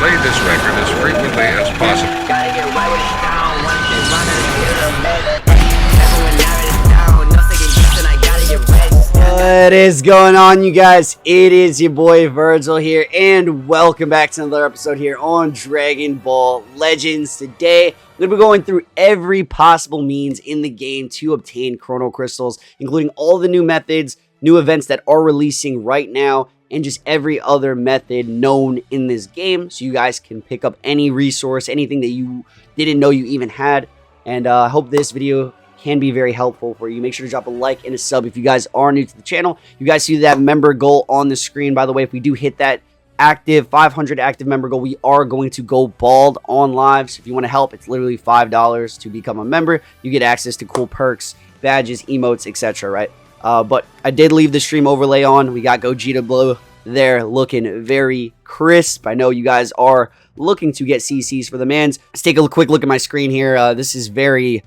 play this record as frequently as possible. Gotta get right with it down. One shit running to get a med. Everyone now is down. No second guessing, I gotta get ready. What is going on, you guys? It is your boy Vergil here, and welcome back to another episode here on Dragon Ball Legends. Today, we're going to be going through every possible means in the game to obtain Chrono Crystals, including all the new methods, new events that are releasing right now, and just every other method known in this game, so you guys can pick up any resource, anything that you didn't know you even had. And I hope this video can be very helpful for you. Make sure to drop a like and a sub if you guys are new to the channel. You guys see that member goal on the screen. By the way, if we do hit that active 500 active member goal, we are going to go bald on live. So if you want to help, it's literally $5 to become a member. You get access to cool perks, badges, emotes, etc. Right? But I did leave the stream overlay on. We got Gogeta Blue there looking very crisp. I know you guys are looking to get CCs for the mans. Let's take a quick look at my screen here. This is very...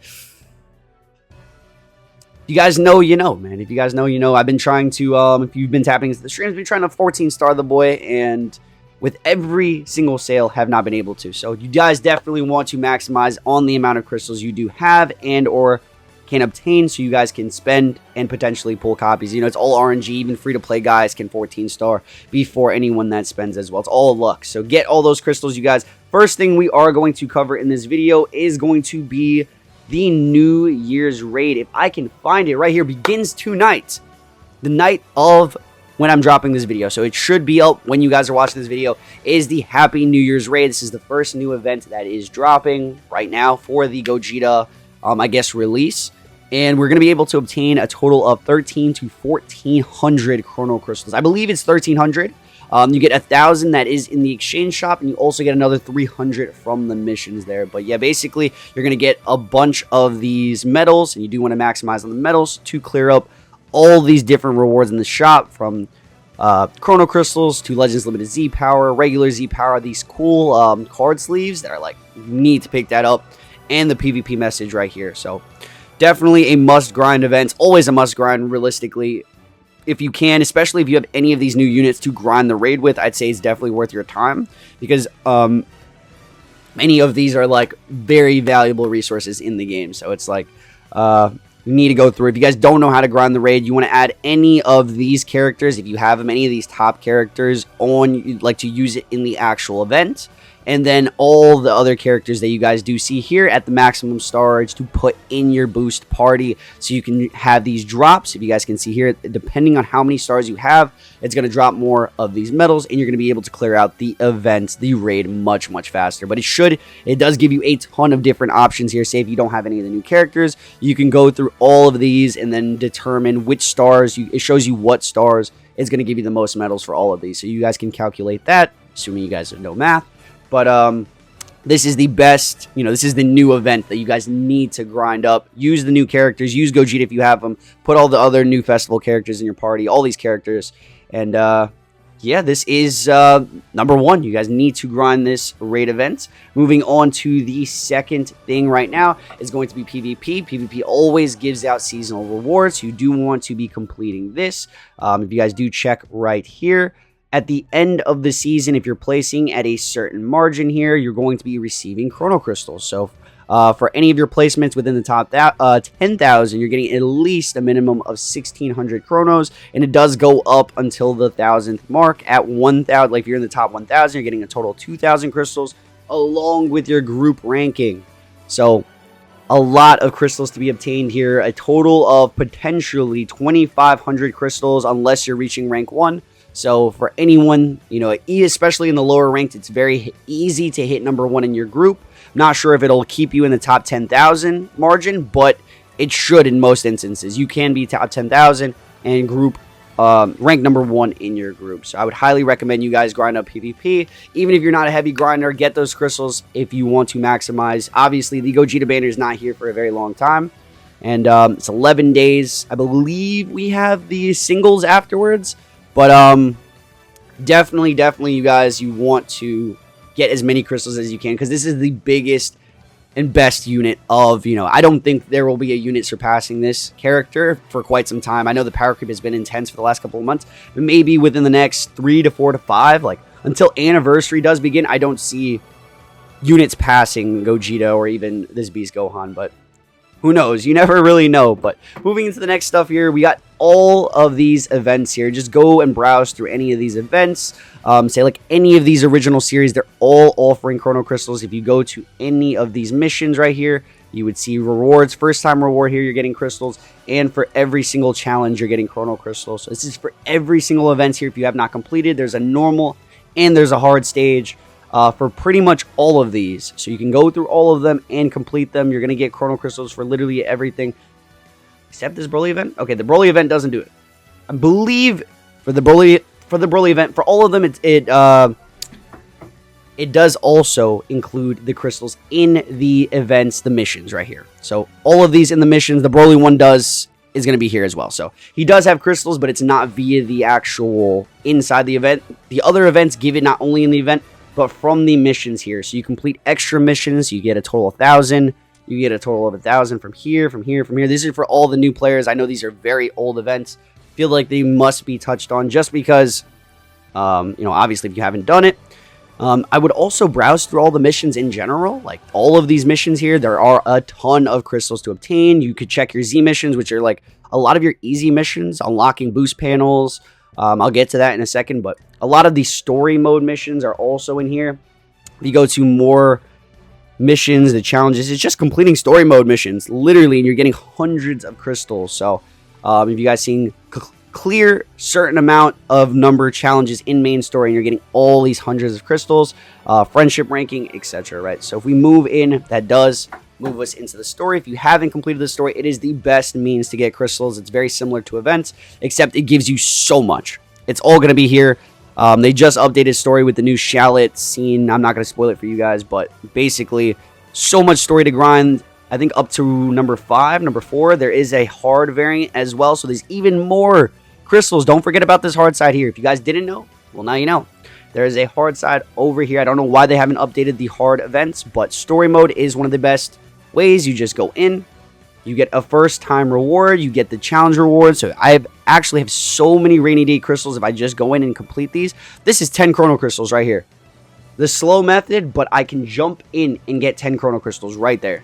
You guys know, you know, man. If you guys know, you know. I've been trying to, if you've been tapping into the streams, I've been trying to 14-star the boy, and with every single sale, have not been able to. So you guys definitely want to maximize on the amount of crystals you do have and or can obtain, so you guys can spend and potentially pull copies. You know, it's all RNG. Even free-to-play guys can 14-star before anyone that spends as well. It's all luck. So get all those crystals, you guys. First thing we are going to cover in this video is going to be the New Year's raid. If I can find it right here, begins tonight, the night of when I'm dropping this video, so it should be up when you guys are watching this video, is the Happy New Year's raid. This is the first new event that is dropping right now for the Gogeta I guess release, and we're going to be able to obtain a total of 13 to 1400 Chrono Crystals. I believe it's 1300. You get 1,000 that is in the exchange shop, and you also get another 300 from the missions there. But yeah, basically, you're going to get a bunch of these medals, and you do want to maximize on the medals to clear up all these different rewards in the shop, from Chrono Crystals to Legends Limited Z Power, regular Z Power, these cool card sleeves that are like, you need to pick that up, and the PvP message right here. So definitely a must grind event, always a must grind realistically. If you can, especially if you have any of these new units to grind the raid with, I'd say it's definitely worth your time, because many of these are like very valuable resources in the game. So it's like you need to go through. If you guys don't know how to grind the raid, you want to add any of these characters, if you have them, any of these top characters on, you'd like to use it in the actual event. And then all the other characters that you guys do see here at the maximum storage to put in your boost party, so you can have these drops. If you guys can see here, depending on how many stars you have, it's going to drop more of these medals, and you're going to be able to clear out the events, the raid, much faster. But it does give you a ton of different options here. Say if you don't have any of the new characters, you can go through all of these and then determine which stars, it shows you what stars is going to give you the most medals for all of these. So you guys can calculate that, assuming you guys know math. But this is the best, you know, this is the new event that you guys need to grind up. Use the new characters. Use Gogeta if you have them. Put all the other new festival characters in your party. All these characters. And, yeah, this is number one. You guys need to grind this raid event. Moving on to the second thing right now is going to be PvP. PvP always gives out seasonal rewards. You do want to be completing this. If you guys do check right here, at the end of the season, if you're placing at a certain margin here, you're going to be receiving Chrono Crystals. So for any of your placements within the top 10,000, you're getting at least a minimum of 1,600 Chronos, and it does go up until the 1,000th mark. At 1,000, like if you're in the top 1,000, you're getting a total of 2,000 crystals along with your group ranking. So a lot of crystals to be obtained here. A total of potentially 2,500 crystals unless you're reaching rank 1. So for anyone, you know, especially in the lower ranked, it's very easy to hit number 1 in your group. Not sure if it'll keep you in the top 10,000 margin, but it should in most instances. You can be top 10,000 and group rank number 1 in your group. So I would highly recommend you guys grind up PvP. Even if you're not a heavy grinder, get those crystals if you want to maximize. Obviously, the Gogeta banner is not here for a very long time. And it's 11 days. I believe we have the singles afterwards. But definitely, you guys, you want to get as many crystals as you can, because this is the biggest and best unit of, you know, I don't think there will be a unit surpassing this character for quite some time. I know the power creep has been intense for the last couple of months, but maybe within the next 3 to 4 to 5, like until Anniversary does begin, I don't see units passing Gogeta or even this Beast Gohan, but who knows? You never really know. But moving into the next stuff here, we got all of these events here. Just go and browse through any of these events. Say like any of these original series, they're all offering Chrono Crystals. If you go to any of these missions right here, you would see rewards. First time reward here, you're getting crystals. And for every single challenge, you're getting Chrono Crystals. So this is for every single event here. If you have not completed, there's a normal and there's a hard stage. For pretty much all of these. So you can go through all of them and complete them. You're going to get Chrono Crystals for literally everything. Except this Broly event? Okay, the Broly event doesn't do it. I believe for the Broly event, for all of them, it does also include the crystals in the events, the missions right here. So all of these in the missions, the Broly one is going to be here as well. So he does have crystals, but it's not via the actual inside the event. The other events give it not only in the event, but from the missions here. So you complete extra missions, you get a total of 1,000. You get a total of 1,000 from here, from here, from here. These are for all the new players. I know these are very old events. Feel like they must be touched on just because, obviously if you haven't done it. I would also browse through all the missions in general. Like all of these missions here, there are a ton of crystals to obtain. You could check your Z missions, which are like a lot of your easy missions, unlocking boost panels. I'll get to that in a second, but a lot of the story mode missions are also in here. If you go to more missions, the challenges, it's just completing story mode missions, literally, and you're getting hundreds of crystals. So if you guys seen clear certain amount of number challenges in main story, and you're getting all these hundreds of crystals, friendship ranking, etc. Right? So if we move in, that does move us into the story. If you haven't completed the story, it is the best means to get crystals. It's very similar to events, except it gives you so much. It's all going to be here. They just updated story with the new Shallot scene. I'm not going to spoil it for you guys, but basically so much story to grind. I think up to number 5, number 4, there is a hard variant as well. So there's even more crystals. Don't forget about this hard side here. If you guys didn't know, well, now you know. There is a hard side over here. I don't know why they haven't updated the hard events, but story mode is one of the best ways. You just go in, you get a first time reward, you get the challenge reward. So I actually have so many rainy day crystals. If I just go in and complete these, this is 10 chrono crystals right here. The slow method, but I can jump in and get 10 chrono crystals right there.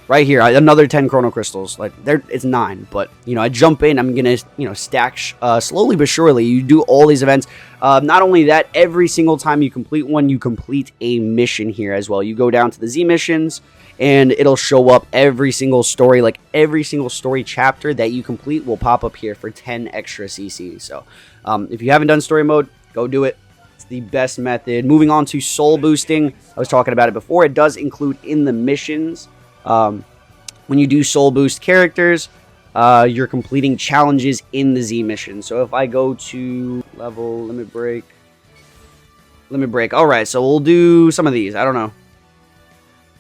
Right here, another 10 chrono crystals. Like there, it's 9, but I jump in. I'm gonna stack slowly but surely. You do all these events. Not only that, every single time you complete one, you complete a mission here as well. You go down to the Z missions, and it'll show up every single story. Like every single story chapter that you complete will pop up here for 10 extra CC. So if you haven't done story mode, go do it. It's the best method. Moving on to soul boosting. I was talking about it before. It does include in the missions. When you do soul boost characters, you're completing challenges in the Z mission. So if I go to level limit break. All right, so we'll do some of these. I don't know.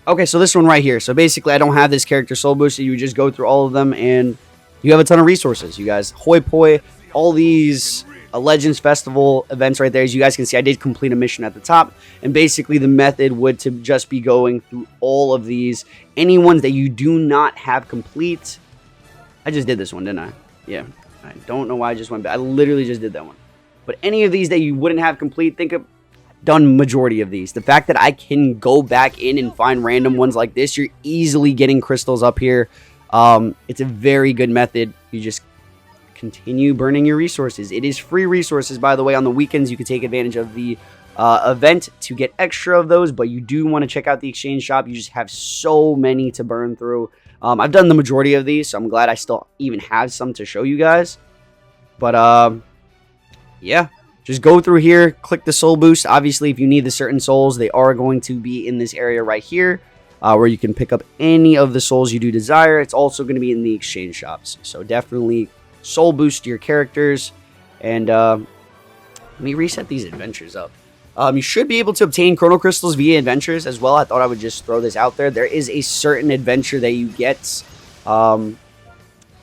Okay, so this one right here. So basically, I don't have this character soul boosted. You just go through all of them, and you have a ton of resources. You guys, hoi poi, all these Legends Festival events right there. As you guys can see, I did complete a mission at the top. And basically, the method would to just be going through all of these. Any ones that you do not have complete. I just did this one, didn't I? Yeah. I don't know why I just went back. I literally just did that one. But any of these that you wouldn't have complete, think of done majority of these. The fact that I can go back in and find random ones like this, you're easily getting crystals up here. It's a very good method. You just continue burning your resources. It is free resources, by the way. On the weekends, you can take advantage of the event to get extra of those, but you do want to check out the exchange shop. You just have so many to burn through. I've done the majority of these, so I'm glad I still even have some to show you guys. But yeah, just go through here, click the soul boost. Obviously, if you need the certain souls, they are going to be in this area right here, where you can pick up any of the souls you do desire. It's also going to be in the exchange shops, so definitely soul boost your characters. And let me reset these adventures up. You should be able to obtain chrono crystals via adventures as well. I thought I would just throw this out there. There is a certain adventure that you get,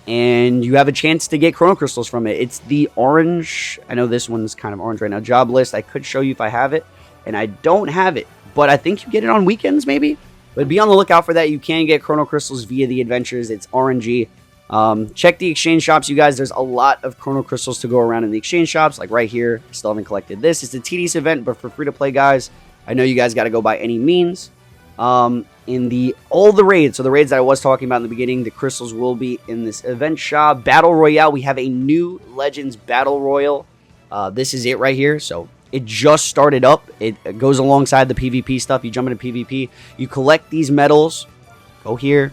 and you have a chance to get chrono crystals from it. It's the orange. I know this one's kind of orange right now. Job list. I could show you if I have it, and I don't have it, but I think you get it on weekends maybe. But be on the lookout for that. You can get chrono crystals via the adventures. It's RNG. Check the exchange shops, you guys. There's a lot of chrono crystals to go around in the exchange shops. Like right here, I still haven't collected this. It's a tedious event, but for free to play, guys. I know you guys got to go by any means. In all the raids, so the raids that I was talking about in the beginning, the crystals will be in this event shop. Battle Royale, we have a new Legends Battle Royale. This is it right here. So it just started up. It goes alongside the PvP stuff. You jump into PvP, you collect these medals. Go here,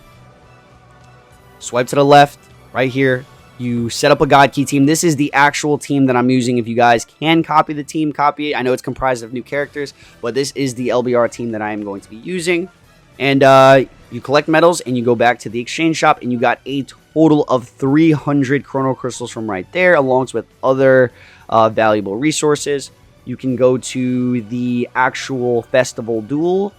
swipe to the left, right here. You set up a God Key team. This is the actual team that I'm using. If you guys can copy the team, copy it. I know it's comprised of new characters, but this is the LBR team that I am going to be using. And you collect medals and you go back to the exchange shop and you got a total of 300 chrono crystals from right there, along with other valuable resources. You can go to the actual festival duel.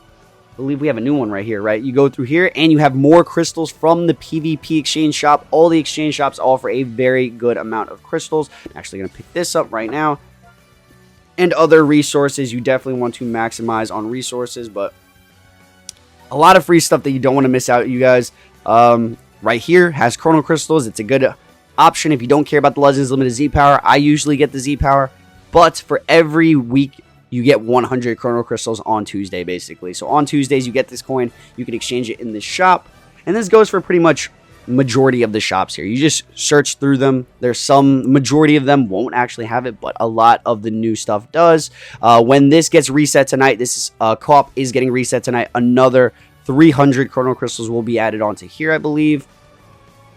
I believe we have a new one right here, right? You go through here and you have more crystals from the PvP exchange shop. All the exchange shops offer a very good amount of crystals. I'm actually going to pick this up right now. And other resources, you definitely want to maximize on resources, but a lot of free stuff that you don't want to miss out, you guys. Right here has chrono crystals. It's a good option if you don't care about the Legends Limited Z power. I usually get the Z power, but for every week, you get 100 chrono crystals on Tuesday, basically. So on Tuesdays, you get this coin. You can exchange it in this shop. And this goes for pretty much majority of the shops here. You just search through them. There's some, majority of them won't actually have it, but a lot of the new stuff does. When this gets reset tonight, this co-op is getting reset tonight. Another 300 chrono crystals will be added onto here, I believe.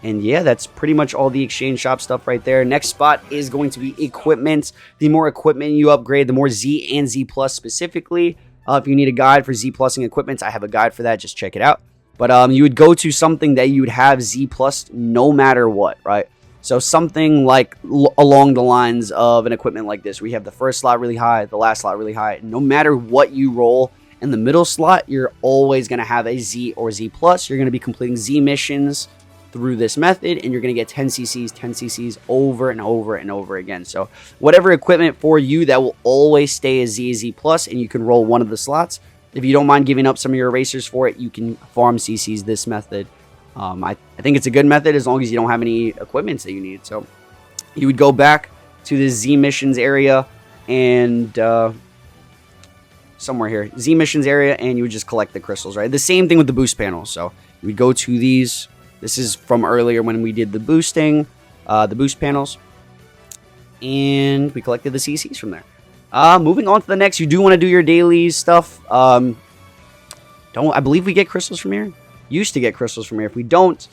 And yeah, that's pretty much all the exchange shop stuff right there. Next spot is going to be equipment. The more equipment you upgrade, the more Z and Z Plus specifically. If you need a guide for Z Plusing equipment, I have a guide for that. Just check it out. But you would go to something that you would have Z Plus no matter what, right? So something like along the lines of an equipment like this, where you have the first slot really high, the last slot really high. No matter what you roll in the middle slot, you're always going to have a Z or Z Plus. You're going to be completing Z missions through this method, and you're going to get 10 cc's over and over and over again. So whatever equipment for you that will always stay a Z plus, and you can roll one of the slots. If you don't mind giving up some of your erasers for it, you can farm cc's this method. I think it's a good method as long as you don't have any equipments that you need. So you would go back to the Z missions area and somewhere here, Z missions area, and you would just collect the crystals, right? The same thing with the boost panels. So you would go to these. This is from earlier when we did the boosting, the boost panels. And we collected the CCs from there. Moving on to the next, you do want to do your daily stuff. I believe we get crystals from here. Used to get crystals from here. If we don't,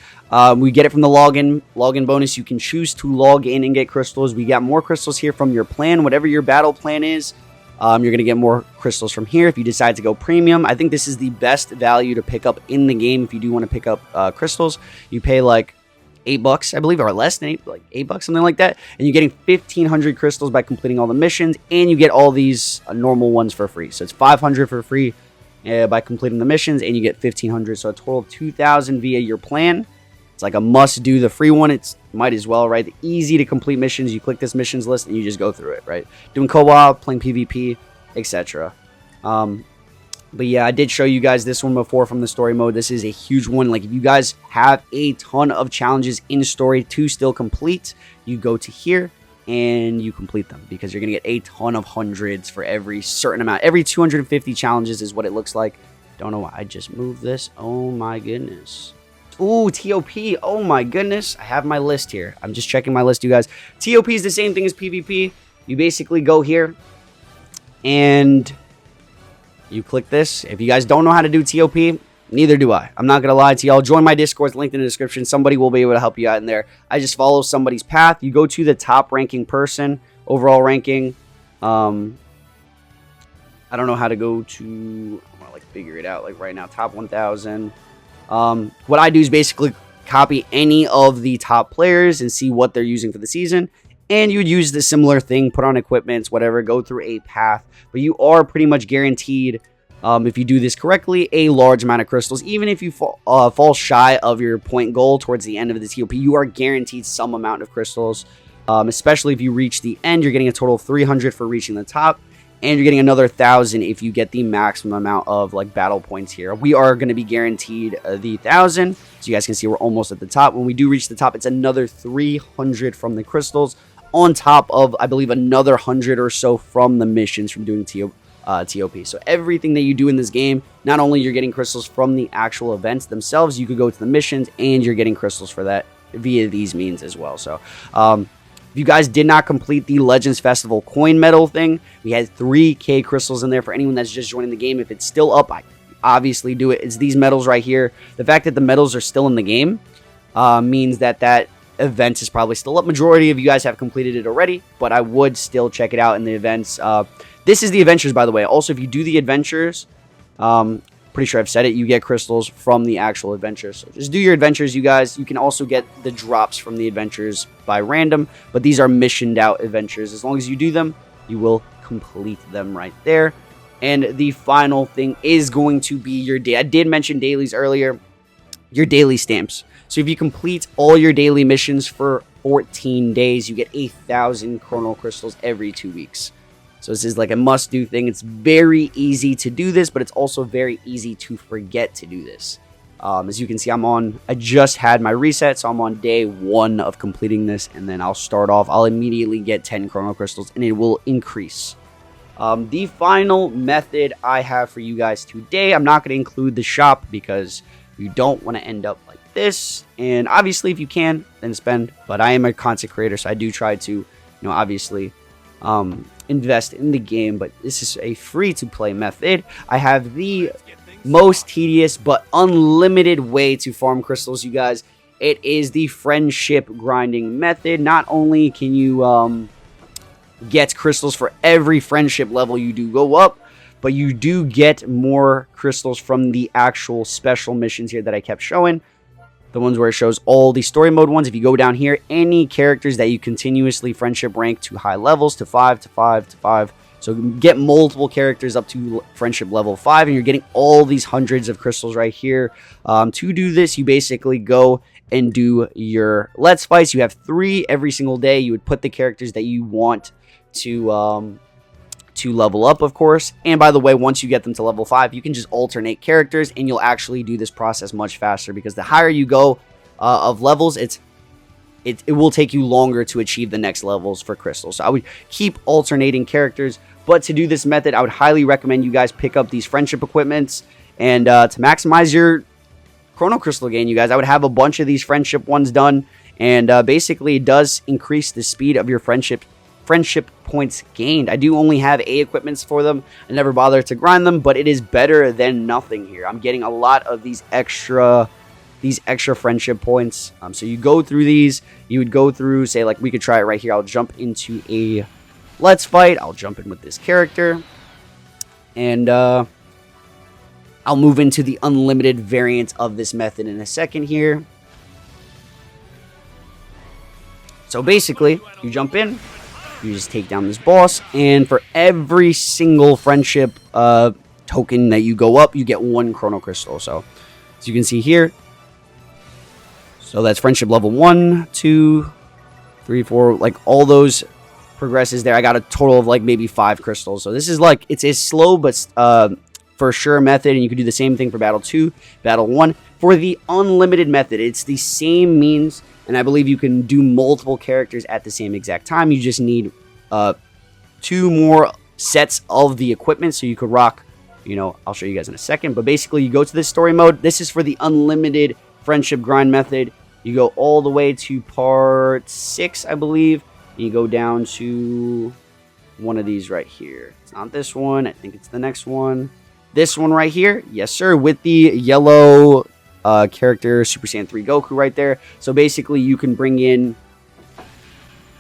we get it from the login bonus. You can choose to log in and get crystals. We got more crystals here from your plan, whatever your battle plan is. You're going to get more crystals from here if you decide to go premium. I think this is the best value to pick up in the game if you do want to pick up crystals. You pay like $8, I believe, or less than $8, something like that. And you're getting 1,500 crystals by completing all the missions, and you get all these normal ones for free. So it's 500 for free by completing the missions, and you get 1,500. So a total of 2,000 via your plan. It's like a must do. The free one, it's might as well, right? The easy to complete missions, you click this missions list and you just go through it, right? Doing co-op, playing PvP, etc. But yeah, I did show you guys this one before from the story mode. This is a huge one. Like if you guys have a ton of challenges in story to still complete, you go to here and you complete them because you're going to get a ton of hundreds for every certain amount. Every 250 challenges is what it looks like. Don't know why I just moved this. Oh my goodness. Ooh, TOP. Oh my goodness. I have my list here. I'm just checking my list, you guys. TOP is the same thing as PvP. You basically go here and you click this. If you guys don't know how to do TOP, neither do I. I'm not going to lie to y'all. Join my Discord. It's linked in the description. Somebody will be able to help you out in there. I just follow somebody's path. You go to the top ranking person, overall ranking. I don't know how to go to, I'm going to figure it out right now. Top 1,000. What I do is basically copy any of the top players and see what they're using for the season. And you would use the similar thing, put on equipments, whatever, go through a path. But you are pretty much guaranteed, if you do this correctly, a large amount of crystals. Even if you fall shy of your point goal towards the end of the TOP, you are guaranteed some amount of crystals. Especially if you reach the end, you're getting a total of 300 for reaching the top. and you're getting another 1,000 if you get the maximum amount of like battle points here. We are going to be guaranteed the 1,000, so you guys can see we're almost at the top. When we do reach the top, it's another 300 from the crystals, on top of, I believe, another 100 or so from the missions from doing TOP. So everything that you do in this game, not only you're getting crystals from the actual events themselves, you could go to the missions and you're getting crystals for that via these means as well. So if you guys did not complete the Legends Festival coin medal thing, we had 3k crystals in there for anyone that's just joining the game. If it's still up, I obviously do it. It's these medals right here. The fact that the medals are still in the game means that that event is probably still up. Majority of you guys have completed it already, but I would still check it out in the events. This is the adventures, by the way. Also, if you do the adventures, pretty sure I've said it, you get crystals from the actual adventures. So just do your adventures, you guys. You can also get the drops from the adventures by random, but these are missioned out adventures. As long as you do them, you will complete them right there. And the final thing is going to be your day. I did mention dailies earlier, your daily stamps. So if you complete all your daily missions for 14 days, you get 1,000 chrono crystals every 2 weeks. So this is like a must-do thing. It's very easy to do this, but it's also very easy to forget to do this. As you can see, I just had my reset, so I'm on day 1 of completing this, and then I'll start off. I'll immediately get 10 chrono crystals, and it will increase. The final method I have for you guys today, I'm not going to include the shop because you don't want to end up like this. And obviously, if you can, then spend. But I am a content creator, so I do try to, obviously invest in the game, but this is a free-to-play method. I have the most tedious but unlimited way to farm crystals, you guys. It is the friendship grinding method. Not only can you get crystals for every friendship level you do go up, but you do get more crystals from the actual special missions here that I kept showing. The ones where it shows all the story mode ones. If you go down here, any characters that you continuously friendship rank to high levels, to 5, to 5, to 5. So get multiple characters up to friendship level 5, and you're getting all these hundreds of crystals right here. To do this, you basically go and do your Let's Fights. You have 3 every single day. You would put the characters that you want to level up, of course. And by the way, once you get them to level 5, you can just alternate characters, and you'll actually do this process much faster, because the higher you go of levels, it will take you longer to achieve the next levels for crystals. So I would keep alternating characters, but to do this method, I would highly recommend you guys pick up these friendship equipments, and to maximize your chrono crystal gain, you guys, I would have a bunch of these friendship ones done, and basically it does increase the speed of your friendship points gained. I do only have A equipments for them. I never bother to grind them, but it is better than nothing here. I'm getting a lot of these extra friendship points. So you go through these. You would go through, say, like, we could try it right here. I'll jump into a Let's Fight. I'll jump in with this character, and I'll move into the unlimited variant of this method in a second here. So basically, you jump in, you just take down this boss, and for every single friendship token that you go up, you get 1 chrono crystal. So as you can see here, so that's friendship level 1, 2, 3, 4, like all those progresses there. I got a total of like maybe 5 crystals. So this is like, it's a slow but for sure method, and you can do the same thing for battle 2, battle 1. For the unlimited method, it's the same means, and I believe you can do multiple characters at the same exact time. You just need 2 more sets of the equipment, so you could rock, I'll show you guys in a second. But basically, you go to this story mode. This is for the unlimited friendship grind method. You go all the way to part 6, I believe. And you go down to one of these right here. It's not this one. I think it's the next one. This one right here. Yes, sir. With the yellow character, Super Saiyan 3 Goku right there. So basically, you can bring in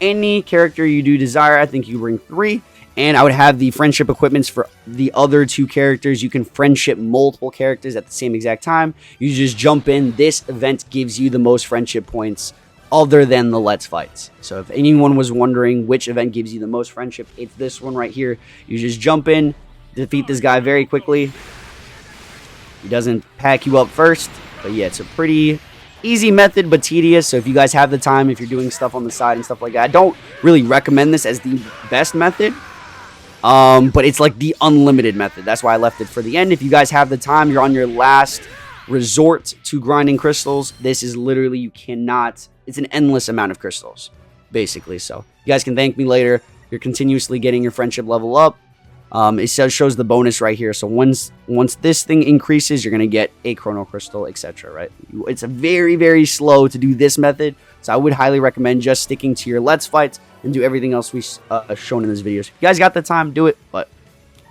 any character you do desire. I think you bring 3. And I would have the friendship equipments for the other 2 characters. You can friendship multiple characters at the same exact time. You just jump in. This event gives you the most friendship points other than the Let's Fights. So if anyone was wondering which event gives you the most friendship, it's this one right here. You just jump in, defeat this guy very quickly. He doesn't pack you up first. But yeah, it's a pretty easy method, but tedious. So if you guys have the time, if you're doing stuff on the side and stuff like that, I don't really recommend this as the best method. But it's like the unlimited method. That's why I left it for the end. If you guys have the time, you're on your last resort to grinding crystals. This is literally, you cannot, it's an endless amount of crystals, basically. So you guys can thank me later. You're continuously getting your friendship level up. It shows the bonus right here. So once this thing increases, you're going to get a chrono crystal, etc. Right? It's a very, very slow to do this method. So I would highly recommend just sticking to your let's fights and do everything else we've shown in this video. So if you guys got the time, do it. But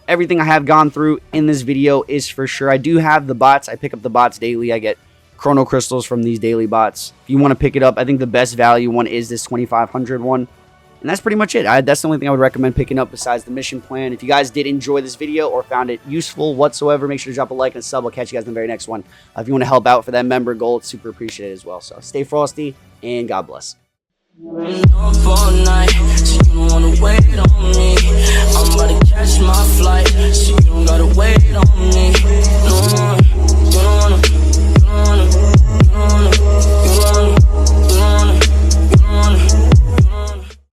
everything I have gone through in this video is for sure. I do have the bots. I pick up the bots daily. I get chrono crystals from these daily bots. If you want to pick it up, I think the best value one is this 2500 one. And that's pretty much it. That's the only thing I would recommend picking up besides the mission plan. If you guys did enjoy this video or found it useful whatsoever, make sure to drop a like and a sub. I'll catch you guys in the very next one. If you want to help out for that member goal, it's super appreciated as well. So stay frosty and God bless. Up all night, so you know